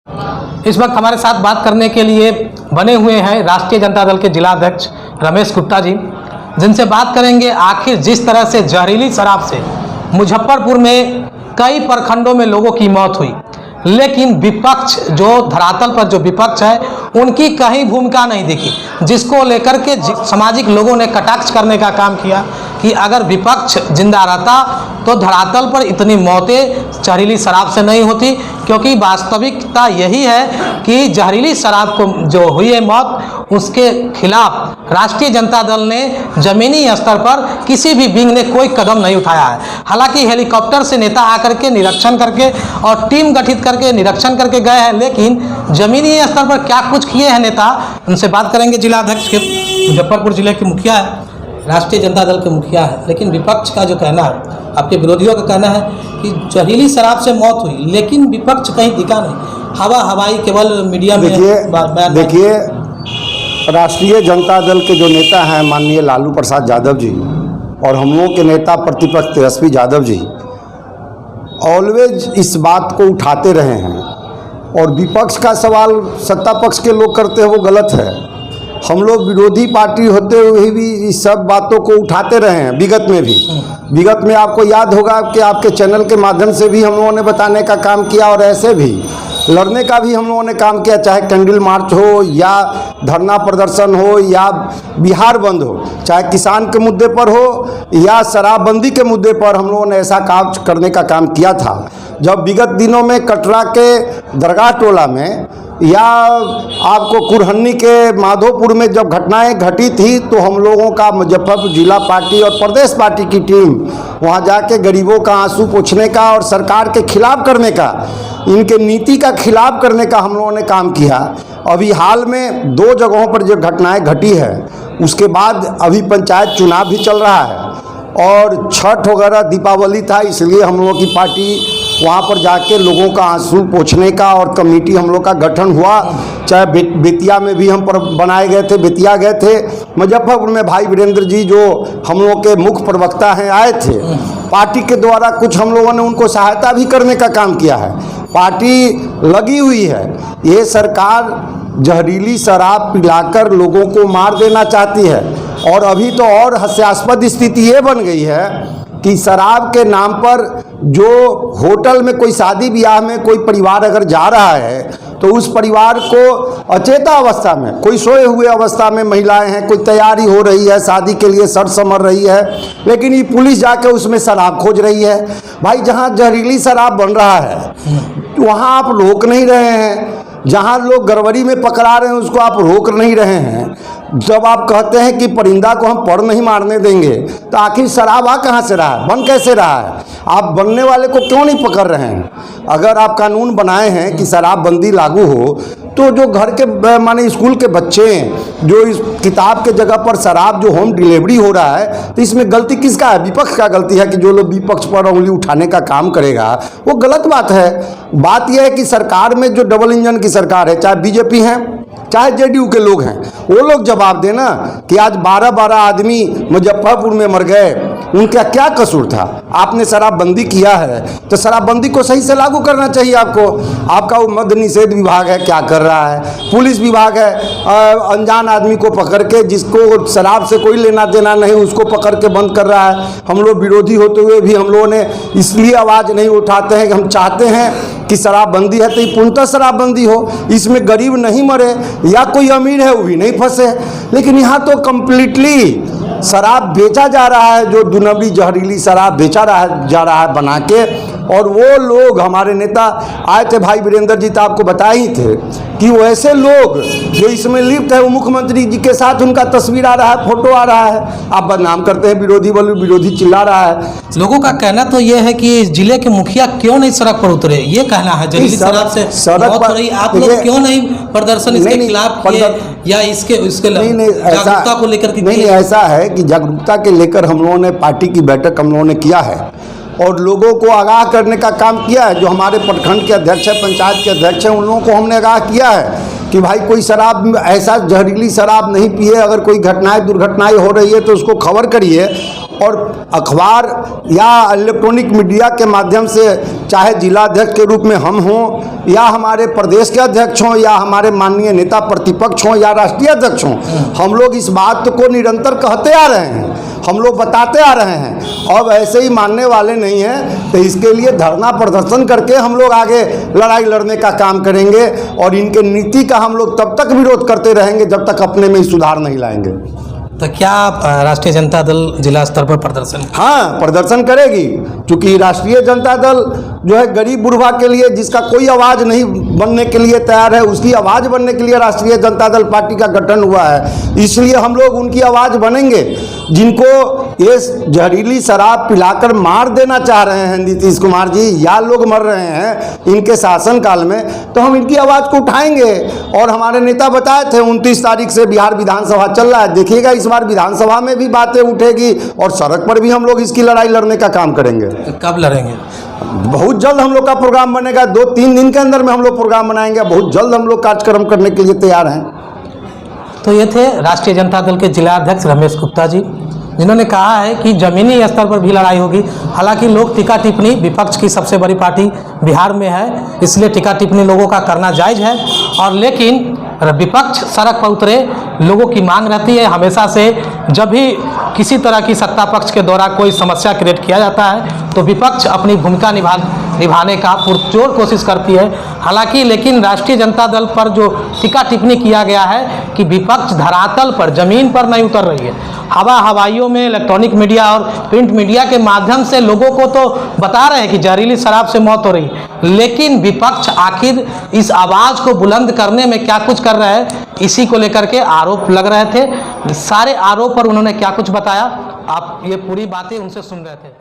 इस वक्त हमारे साथ बात करने के लिए बने हुए हैं राष्ट्रीय जनता दल के जिला अध्यक्ष रमेश गुप्ता जी, जिनसे बात करेंगे आखिर जिस तरह से जहरीली शराब से मुजफ्फरपुर में कई प्रखंडों में लोगों की मौत हुई, लेकिन विपक्ष जो धरातल पर जो विपक्ष है उनकी कहीं भूमिका नहीं दिखी, जिसको लेकर के सामाजिक लोगों ने कटाक्ष करने का काम किया कि अगर विपक्ष जिंदा रहता तो धरातल पर इतनी मौतें जहरीली शराब से नहीं होती, क्योंकि वास्तविकता यही है कि जहरीली शराब को जो हुई है मौत, उसके खिलाफ राष्ट्रीय जनता दल ने जमीनी स्तर पर किसी भी विंग ने कोई कदम नहीं उठाया है। हालांकि हेलीकॉप्टर से नेता आकर के निरीक्षण करके और टीम गठित करके निरीक्षण करके गए हैं, लेकिन जमीनी स्तर पर क्या कुछ किए हैं नेता, उनसे बात करेंगे। जिला अध्यक्ष के मुजफ्फरपुर जिले के मुखिया है, राष्ट्रीय जनता दल के मुखिया है, लेकिन विपक्ष का जो कहना है, आपके विरोधियों का कहना है कि जहरीली शराब से मौत हुई, लेकिन विपक्ष कहीं दिखा नहीं, हवाई केवल मीडिया में। देखिए राष्ट्रीय जनता दल के जो नेता हैं माननीय लालू प्रसाद यादव जी और हम लोगों के नेता प्रतिपक्ष तेजस्वी यादव जी ऑलवेज इस बात को उठाते रहे हैं, और विपक्ष का सवाल सत्ता पक्ष के लोग करते हैं वो गलत है। हम लोग विरोधी पार्टी होते हुए भी इस सब बातों को उठाते रहे हैं। विगत में आपको याद होगा कि आपके चैनल के माध्यम से भी हम लोगों ने बताने का काम किया, और ऐसे भी लड़ने का भी हम लोगों ने काम किया, चाहे कैंडल मार्च हो या धरना प्रदर्शन हो या बिहार बंद हो, चाहे किसान के मुद्दे पर हो या शराबबंदी के मुद्दे पर, हम लोगों ने ऐसा काम करने का काम किया था। जब विगत दिनों में कटरा के दरगाह टोला में या आपको कुरहन्नी के माधोपुर में जब घटनाएं घटी थी, तो हम लोगों का मुजफ्फरपुर जिला पार्टी और प्रदेश पार्टी की टीम वहां जाके गरीबों का आंसू पोंछने का और सरकार के खिलाफ करने का, इनके नीति का खिलाफ करने का हम लोगों ने काम किया। अभी हाल में 2 जगहों पर जो घटनाएं घटी है, उसके बाद अभी पंचायत चुनाव भी चल रहा है और छठ वगैरह दीपावली था, इसलिए हम लोगों की पार्टी वहाँ पर जाके लोगों का आंसू पोंछने का और कमेटी हम लोग का गठन हुआ। चाहे बेतिया में भी हम पर बनाए गए थे, बेतिया गए थे, मुजफ्फरपुर में भाई वीरेंद्र जी जो हम लोग के मुख्य प्रवक्ता हैं आए थे। पार्टी के द्वारा कुछ हम लोगों ने उनको सहायता भी करने का काम किया है। पार्टी लगी हुई है। ये सरकार जहरीली शराब पिलाकर लोगों को मार देना चाहती है, और अभी तो और हास्यास्पद स्थिति ये बन गई है कि शराब के नाम पर जो होटल में कोई शादी ब्याह में कोई परिवार अगर जा रहा है, तो उस परिवार को अचेता अवस्था में, कोई सोए हुए अवस्था में महिलाएं हैं, कोई तैयारी हो रही है शादी के लिए, सर समर रही है, लेकिन ये पुलिस जाके उसमें शराब खोज रही है। भाई जहां जहरीली शराब बन रहा है वहां आप रोक नहीं रहे हैं, जहां लोग गड़बड़ी में पकड़ा रहे हैं उसको आप रोक नहीं रहे हैं। जब आप कहते हैं कि परिंदा को हम पर नहीं मारने देंगे, तो आखिर शराब आ कहाँ से रहा है, बन कैसे रहा है? आप बनने वाले को क्यों नहीं पकड़ रहे हैं? अगर आप कानून बनाए हैं कि शराबबंदी लागू हो, तो जो घर के माने स्कूल के बच्चे हैं, जो इस किताब के जगह पर शराब जो होम डिलीवरी हो रहा है, तो इसमें गलती किसका है? विपक्ष का गलती है कि जो लोग विपक्ष पर उंगली उठाने का काम करेगा वो गलत बात है। बात यह है कि सरकार में जो डबल इंजन की सरकार है, चाहे बीजेपी है चाहे जेडीयू के लोग हैं, वो लोग जवाब देना कि आज 12-12 आदमी मुजफ्फरपुर में मर गए, उनका क्या कसूर था? आपने शराबबंदी किया है तो शराबबंदी को सही से लागू करना चाहिए आपको। आपका वो मद्य निषेध विभाग है, क्या कर रहा है? पुलिस विभाग है, अनजान आदमी को पकड़ के, जिसको शराब से कोई लेना देना नहीं, उसको पकड़ के बंद कर रहा है। हम लोग विरोधी होते हुए भी हम लोगों ने इसलिए आवाज़ नहीं उठाते हैं कि हम चाहते हैं कि शराबबंदी है तो ये पूर्णतः शराबबंदी हो, इसमें गरीब नहीं मरे या कोई अमीर है वो भी नहीं फंसे। लेकिन यहाँ तो कम्प्लीटली शराब बेचा जा रहा है, जो दुनबरी जहरीली शराब बेचा जा रहा है बना के। और वो लोग, हमारे नेता आए थे भाई वीरेंद्र जी, तो आपको बताए ही थे कि वो ऐसे लोग जो इसमें लिप्त है, वो मुख्यमंत्री जी के साथ उनका तस्वीर आ रहा है, फोटो आ रहा है। आप बदनाम करते हैं विरोधी, बोलो विरोधी चिल्ला रहा है। लोगों का कहना तो ये है कि जिले के मुखिया क्यों नहीं सड़क पर उतरे, ये कहना है। जहरीली शराब से सड़क पर आप लोग क्यों नहीं प्रदर्शन इसके खिलाफ किए, या इसके जागरूकता को लेकर? नहीं, ऐसा है कि जागरूकता के लेकर हम लोगों ने पार्टी की बैठक हम लोगों ने किया है और लोगों को आगाह करने का काम किया है। जो हमारे प्रखंड के अध्यक्ष हैं, पंचायत के अध्यक्ष हैं, उन लोगों को हमने आगाह किया है कि भाई कोई शराब, ऐसा जहरीली शराब नहीं पिए। अगर कोई घटनाएं दुर्घटनाएं हो रही है तो उसको खबर करिए, और अखबार या इलेक्ट्रॉनिक मीडिया के माध्यम से, चाहे जिलाध्यक्ष के रूप में हम हों या हमारे प्रदेश के अध्यक्ष हों या हमारे माननीय नेता प्रतिपक्ष हों या राष्ट्रीय अध्यक्ष हों, हम लोग इस बात को निरंतर कहते आ रहे हैं, हम लोग बताते आ रहे हैं। अब ऐसे ही मानने वाले नहीं हैं तो इसके लिए धरना प्रदर्शन करके हम लोग आगे लड़ाई लड़ने का काम करेंगे और इनके नीति का हम लोग तब तक विरोध करते रहेंगे जब तक अपने में ही सुधार नहीं लाएंगे। तो क्या राष्ट्रीय जनता दल जिला स्तर पर प्रदर्शन? हाँ, प्रदर्शन करेगी, क्योंकि राष्ट्रीय जनता दल जो है गरीब बुढ़वा के लिए, जिसका कोई आवाज़ नहीं बनने के लिए तैयार है, उसकी आवाज़ बनने के लिए राष्ट्रीय जनता दल पार्टी का गठन हुआ है। इसलिए हम लोग उनकी आवाज़ बनेंगे। जिनको ये जहरीली शराब पिलाकर मार देना चाह रहे हैं नीतीश कुमार जी, या लोग मर रहे हैं इनके शासनकाल में, तो हम इनकी आवाज़ को उठाएंगे। और हमारे नेता बताए थे 29 तारीख से बिहार विधानसभा चल रहा है, देखिएगा इस बार विधानसभा में भी बातें उठेगी और सड़क पर भी हम लोग इसकी लड़ाई लड़ने का काम करेंगे। कब लड़ेंगे? बहुत जल्द हम लोग का प्रोग्राम बनेगा, 2-3 दिन के अंदर में हम लोग प्रोग्राम बनाएंगे। बहुत जल्द हम लोग कार्यक्रम करने के लिए तैयार हैं। तो ये थे राष्ट्रीय जनता दल के जिला अध्यक्ष रमेश गुप्ता जी, जिन्होंने कहा है कि जमीनी स्तर पर भी लड़ाई होगी। हालांकि लोग टीका टिप्पणी, विपक्ष की सबसे बड़ी पार्टी बिहार में है, इसलिए टीका टिप्पणी लोगों का करना जायज़ है, और लेकिन विपक्ष सड़क पर उतरे, लोगों की मांग रहती है हमेशा से, जब भी किसी तरह की सत्ता पक्ष के द्वारा कोई समस्या क्रिएट किया जाता है तो विपक्ष अपनी भूमिका निभाने का पुरजोर कोशिश करती है। हालांकि लेकिन राष्ट्रीय जनता दल पर जो टीका टिप्पणी किया गया है कि विपक्ष धरातल पर, ज़मीन पर नहीं उतर रही है, हवाइयों में इलेक्ट्रॉनिक मीडिया और प्रिंट मीडिया के माध्यम से लोगों को तो बता रहे हैं कि जहरीली शराब से मौत हो रही, लेकिन विपक्ष आखिर इस आवाज़ को बुलंद करने में क्या कुछ कर रहा है, इसी को लेकर के आरोप लग रहे थे। सारे आरोप पर उन्होंने क्या कुछ बताया, आप ये पूरी बातें उनसे सुन रहे थे।